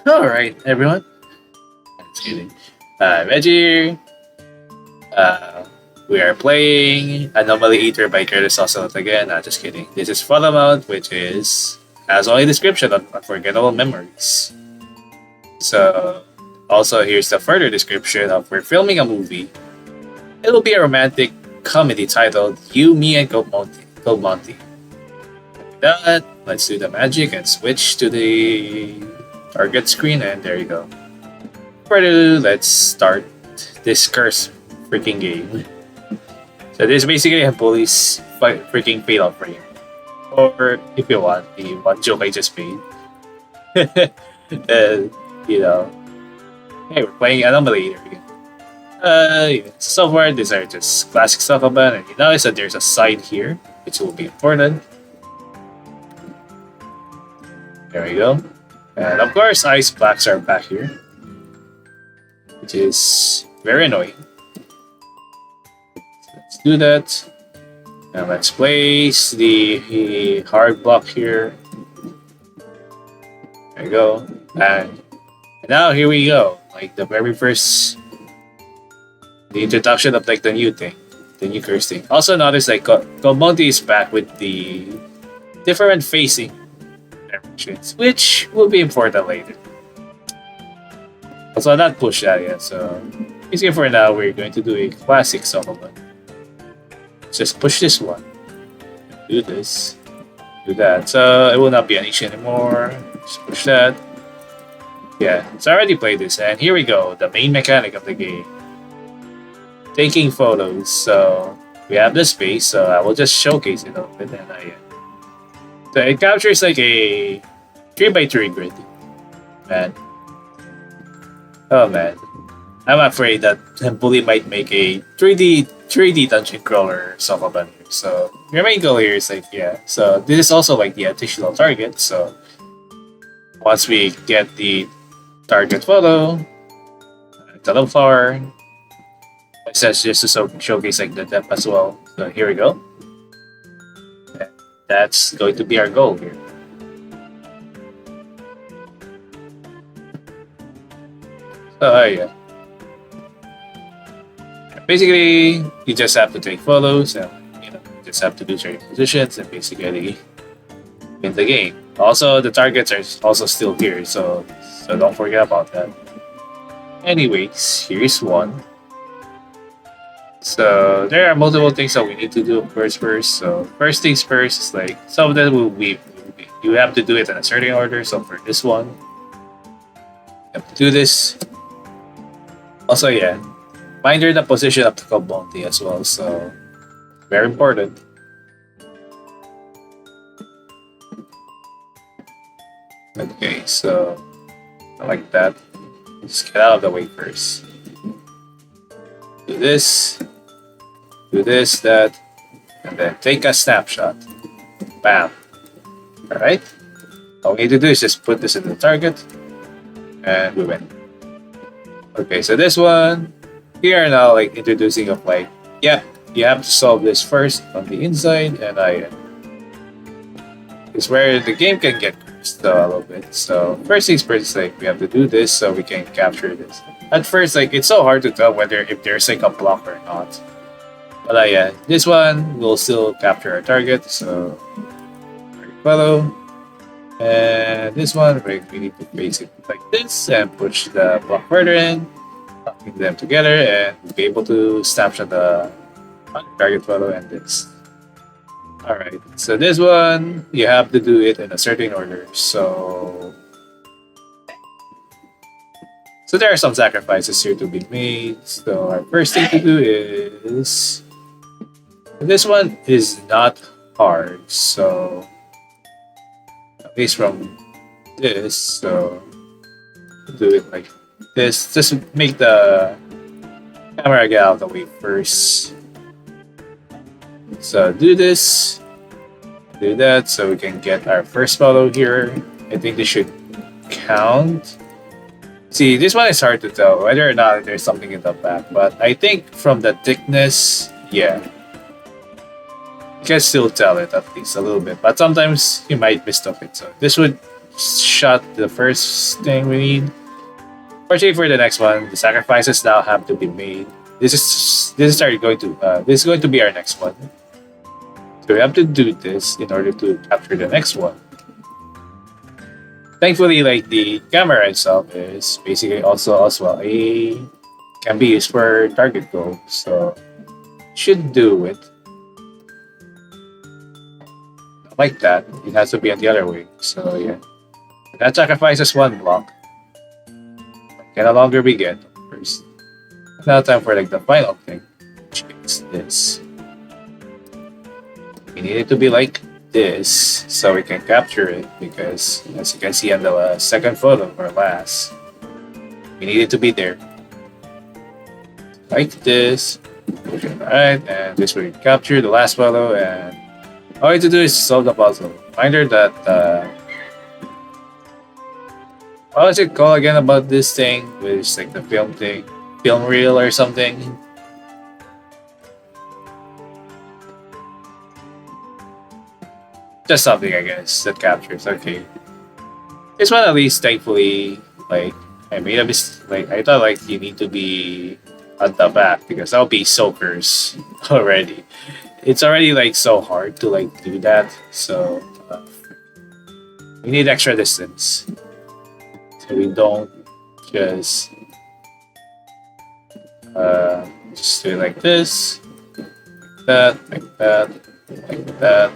Alright, everyone. Just kidding. Reggie, uh, we are playing Anomaly Eater by Curtis Ocelot again. Just kidding. This is Photomount, which has only description of unforgettable memories. So, also here's the further description of we're filming a movie. It'll be a romantic comedy titled You, Me, and Covemonty. With that, let's do the magic and switch to the target screen, and there you go. Further, let's start this cursed freaking game. So this is basically Hempuli's freaking fatal frame. Or if you want, the one joke I just made. uh, you know, hey, we're playing Anomaly again. Yeah. So far, these are just classic stuff about it. You notice that there's a side here, which will be important. There we go. And of course, ice blocks are back here, which is very annoying. Let's do that. And let's place the hard block here. There we go. And now here we go. Like the very first, the introduction of like the new thing, the new curse thing. Also notice like Covemonty is back with the different facing directions, which will be important later. Also not push that yet, so basically for now we're going to do a classic supplement. Just push this one. Do this. Do that. So it will not be an issue anymore. Just push that. Yeah, so I already played this, and here we go. The main mechanic of the game. Taking photos. So we have the space, so I will just showcase it a little bit. So it captures like a 3x3 grid. Man. Oh man. I'm afraid that Hempuli might make a 3D dungeon crawler supplement here. So your main goal here is like so this is also like the additional target. So once we get the target photo, the flower, it says just to showcase like the depth as well. So here we go. That's going to be our goal here. So yeah. Basically, you just have to take photos and just have to do certain positions and basically win the game. Also, the targets are also still here, so don't forget about that. Anyways, here's one. So there are multiple things that we need to do first. So first things first is like some of them you have to do it in a certain order. So for this one, you have to do this. Also, yeah, mind the position of the Covemonty as well. So very important. Okay, so like that. Just get out of the way first. Do this, that, and then take a snapshot. Bam. Alright? All we need to do is just put this in the target, and we win. Okay, so this one, we are now like introducing of like, yeah, you have to solve this first on the inside, and it's where the game can get cursed a little bit. So first things first, like we have to do this so we can capture this. At first, like it's so hard to tell whether if there's like a block or not. But yeah, this one will still capture our target. So follow, and this one we need to face it like this and push the block further in, locking them together, and we'll be able to snapshot the target photo and this. Alright, so this one, you have to do it in a certain order. So there are some sacrifices here to be made. So our first thing to do is... This one is not hard, so... At least from this, so... Do it like this. Just make the camera get out of the way first. So do this, do that, so we can get our first photo here. I think this should count. See, this one is hard to tell whether or not there's something in the back, but I think from the thickness, yeah. You can still tell it at least a little bit, but sometimes you might miss it. So this would shot the first thing we need. Fortunately for the next one, the sacrifices now have to be made. This is going to be our next one. So we have to do this in order to capture the next one. Thankfully, like the camera itself is basically also as well a can be used for target goal, so should do it like that. It has to be on the other way. So yeah, that sacrifices one block. Can no longer be get first. Now time for like the final thing, which is this. We need it to be like this so we can capture it because as you can see on the second photo or last, we need it to be there. Like this. Alright, and this will capture the last photo and all you have to do is solve the puzzle. Reminder that what was it called again about this thing? Which like the film thing, film reel or something. Just something I guess that captures. Okay, this one at least thankfully like I made a mistake. Like I thought like you need to be at the back because I'll be soakers already. It's already like so hard to like do that. So we need extra distance. So we don't just do it like this, like that, like that, like that.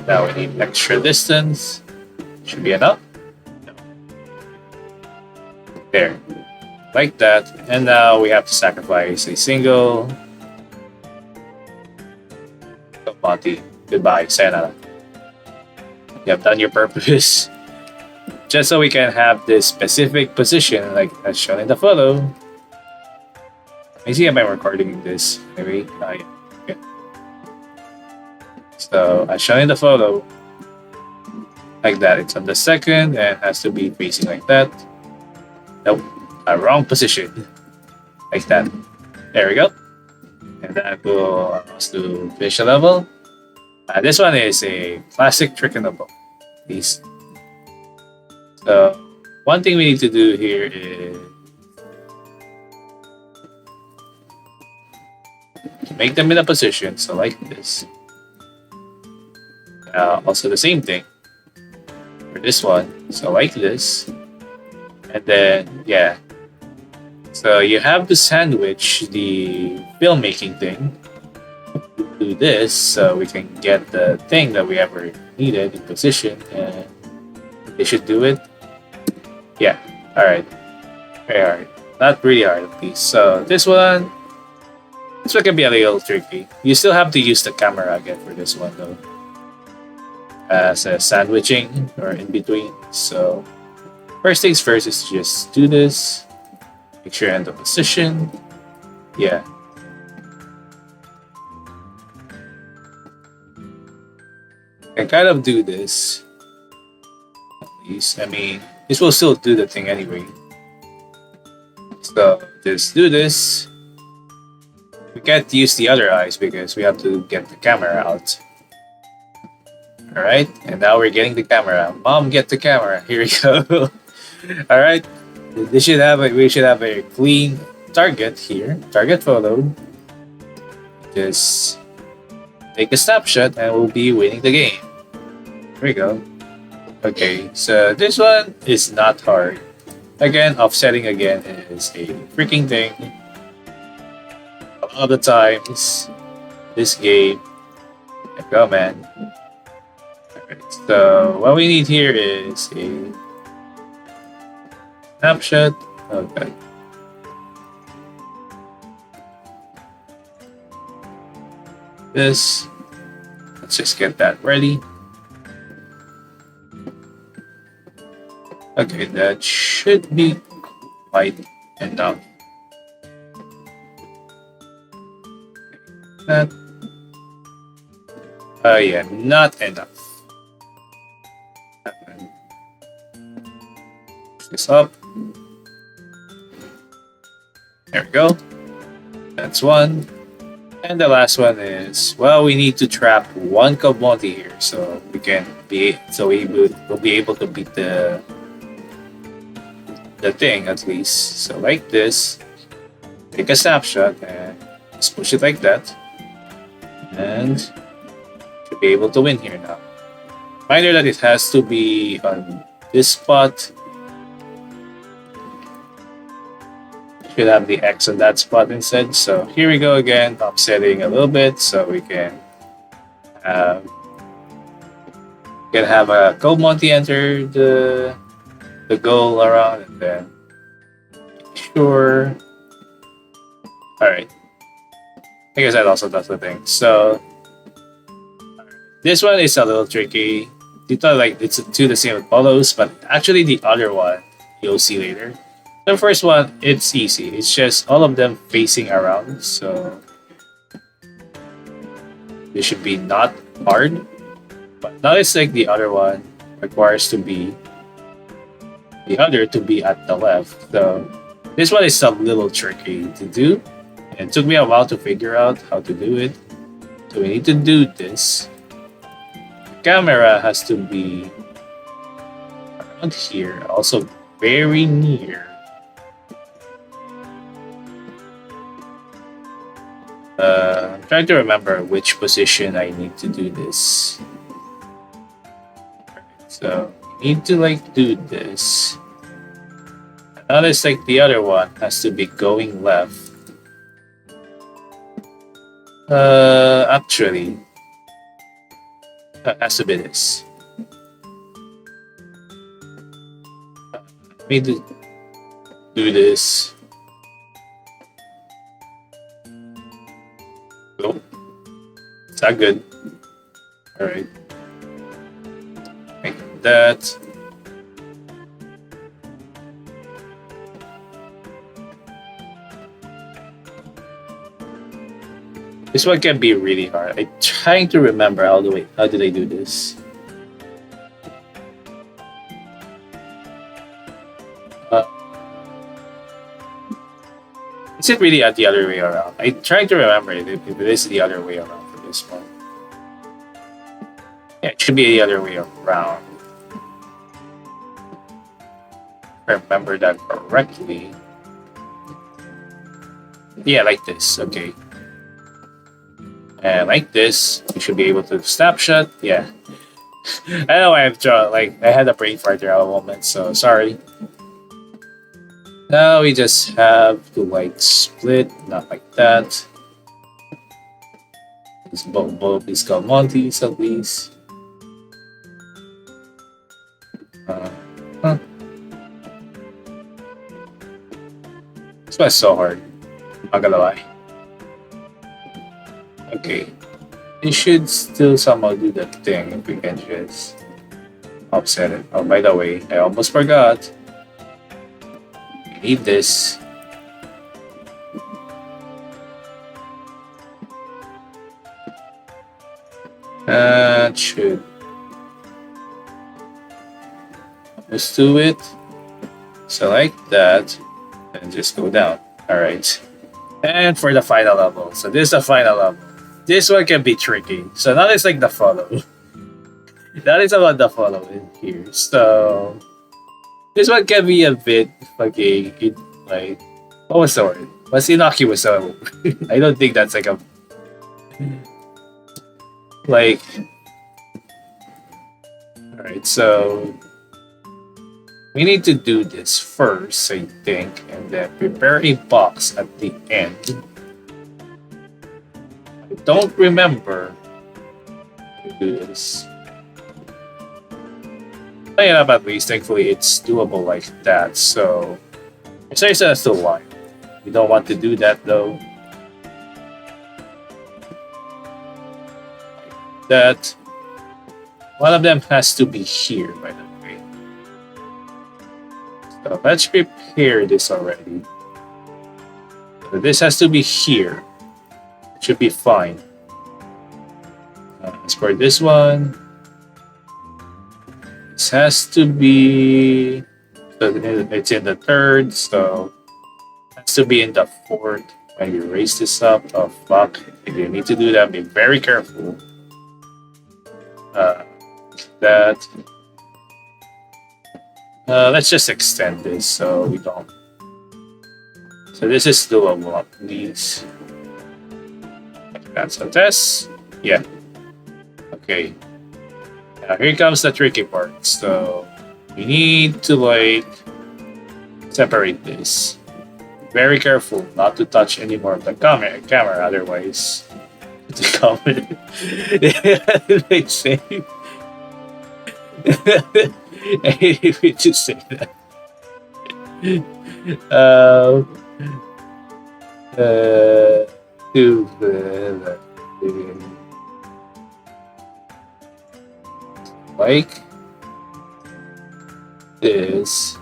Now we need extra distance. Should be enough. There. Like that. And now we have to sacrifice a single Covemonty. Goodbye. Sayonara. You have done your purpose. Just so we can have this specific position like as shown in the photo. Let me see if I'm recording this. Maybe. Yeah. Okay. So as shown in the photo, like that. It's on the second and has to be facing like that. Nope. A wrong position. Like that. There we go. And that will allow us to finish the level. This one is a classic trick in the book. These. So one thing we need to do here is to make them in a position. So like this. Also the same thing for this one. So like this. And then, yeah. So you have to sandwich the filmmaking thing. Do this so we can get the thing that we ever needed in position. And they should do it. Yeah. Alright. Very hard. Not really hard at least. So this one can be a little tricky. You still have to use the camera again for this one though. As a sandwiching or in between. So first things first is to just do this. Make sure you're in the position. Yeah. I kind of do this. At least, I mean, this will still do the thing anyway. So just do this. We can't use the other eyes because we have to get the camera out. Alright, and now we're getting the camera. Mom, get the camera. Here we go. Alright. We should have a clean target here. Target photo. Just take a snapshot and we'll be winning the game. Here we go. Okay, so this one is not hard. Again, offsetting again is a freaking thing. A lot of the times, this game. There you go, man. Alright, so what we need here is a snapshot. Okay. This. Let's just get that ready. Okay, that should be quite enough. That. Yeah, not enough. This up. There we go. That's one. And the last one is, well, we need to trap one Covemonty here, so we'll be able to beat the thing at least. So like this, take a snapshot and just push it like that, and should be able to win here now. Reminder that it has to be on this spot. Should have the X on that spot instead. So here we go again, offsetting a little bit so we um, can have a Covemonty enter the goal around, and then sure. All right. I guess that also does the thing. So this one is a little tricky. You thought like it's two the same with follows, but actually the other one you'll see later. The first one, it's easy. It's just all of them facing around, so this should be not hard. But now it's like the other one requires to be the other to be at the left. So this one is a little tricky to do. And it took me a while to figure out how to do it. So we need to do this. The camera has to be around here, also very near. I'm trying to remember which position I need to do this. So we need to like do this. Now it's like the other one has to be going left. Actually, that has to be this. Let me do this. Oh, is that good? All right. Like that. This one can be really hard. I'm trying to remember how did I do this. Uh, is it really at the other way around? I'm trying to remember if it is the other way around for this one. Yeah, it should be the other way around. If I remember that correctly. Yeah, like this. Okay. And like this, you should be able to snapshot. Yeah. I know I have drawn, like, I had a brain fart there at a moment, so sorry. Now we just have to, like, split, not like that. It's both these Covemonties at least. Huh. This one's so hard. Not gonna lie. Okay. It should still somehow do that thing if we can just offset it. Oh, by the way, I almost forgot. We need this. Should let's do it. So like that, and just go down. All right. And for the final level. So this is the final level. This one can be tricky. So now it's like the follow. That is about the follow in here. So this one can be a bit fucking like what was the word? Mas innocuous. So I don't think that's like a like. All right, so we need to do this first, I think, and then prepare a box at the end. I don't remember to do this. But enough at least, thankfully it's doable like that, so it's nice as to why. We don't want to do that though. That one of them has to be here, by the way. So let's prepare this already. So this has to be here. It should be fine. As for this one, this has to be. So it's in the third, so it has to be in the fourth. When you raise this up, oh fuck! If you need to do that, be very careful. Uh, that. Let's just extend this so we don't. So this is doable, please. That's a test. Yeah. Okay. Now here comes the tricky part. So we need to like separate this. Very careful not to touch any more of the camera, otherwise the comment they say I hate me to say that. Uh, to like this.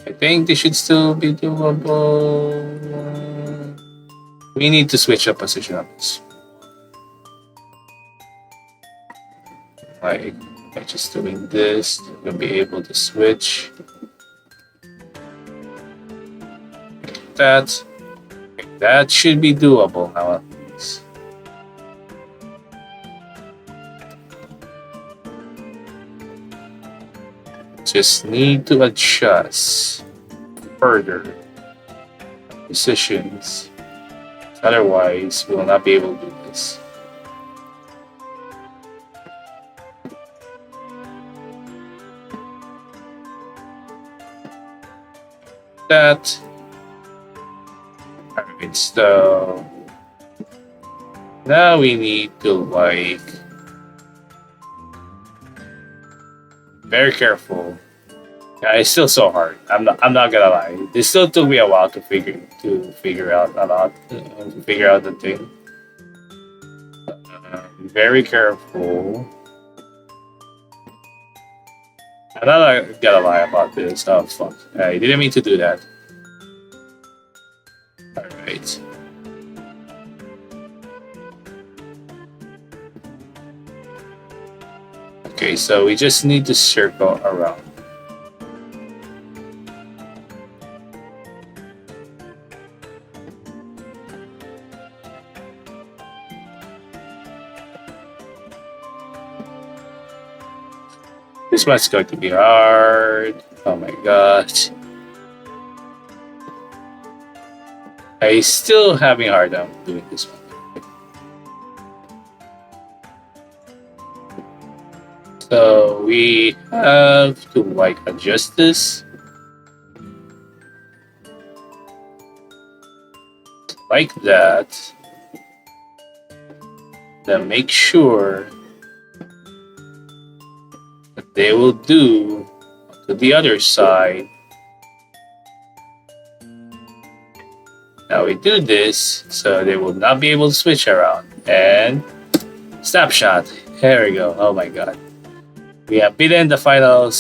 I think this should still be doable. We need to switch up position on this. Like, by just doing this, we'll be able to switch. That. That should be doable now. Just need to adjust further positions. Otherwise, we will not be able to do this. That. Alright, so now we need to like very careful. Yeah, it's still so hard. I'm not gonna lie. It still took me a while to figure out a lot to figure out the thing. Very careful. I'm not gonna lie about this. Oh fuck! I didn't mean to do that. All right. Okay, so we just need to circle around. This one's going to be hard. Oh my god. I still having a hard time doing this one. So we have to like adjust this like that. Then make sure that they will do to the other side. Now we do this so they will not be able to switch around. And snapshot. There we go. Oh my god. We have beaten the final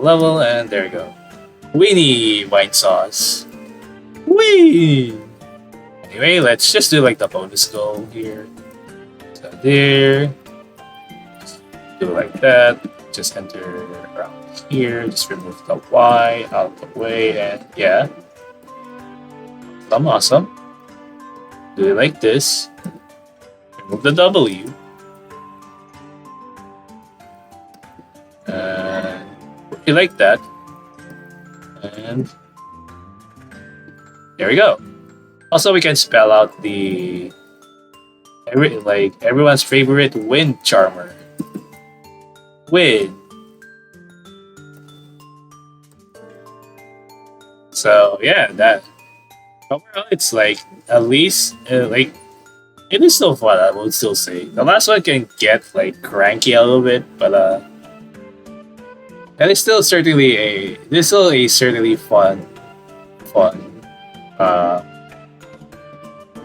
level, and there you go. Weenie wine sauce. Wee! Anyway, let's just do like the bonus goal here. So there. Just do like that. Just enter around here. Just remove the Y out of the way, and yeah. Awesome. Do it like this. Remove the W. You like that, and there we go. Also, we can spell out the everyone's favorite wind charmer. Wind. So yeah, that overall it's like at least like it is still fun. I would still say the last one can get like cranky a little bit, but and it's still certainly certainly fun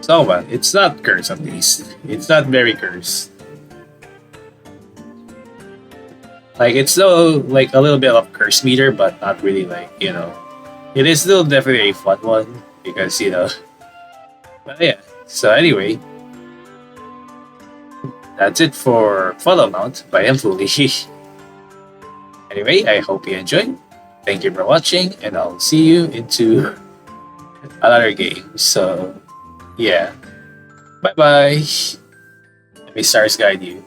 Someone. It's not cursed at least. It's not very cursed. Like it's still like a little bit of curse meter, but not really like, you know. It is still definitely a fun one because, you know. But yeah. So anyway. That's it for Photomount by Hempuli. Anyway, I hope you enjoyed. Thank you for watching, and I'll see you into another game. So, yeah. Bye bye. Let me stars guide you.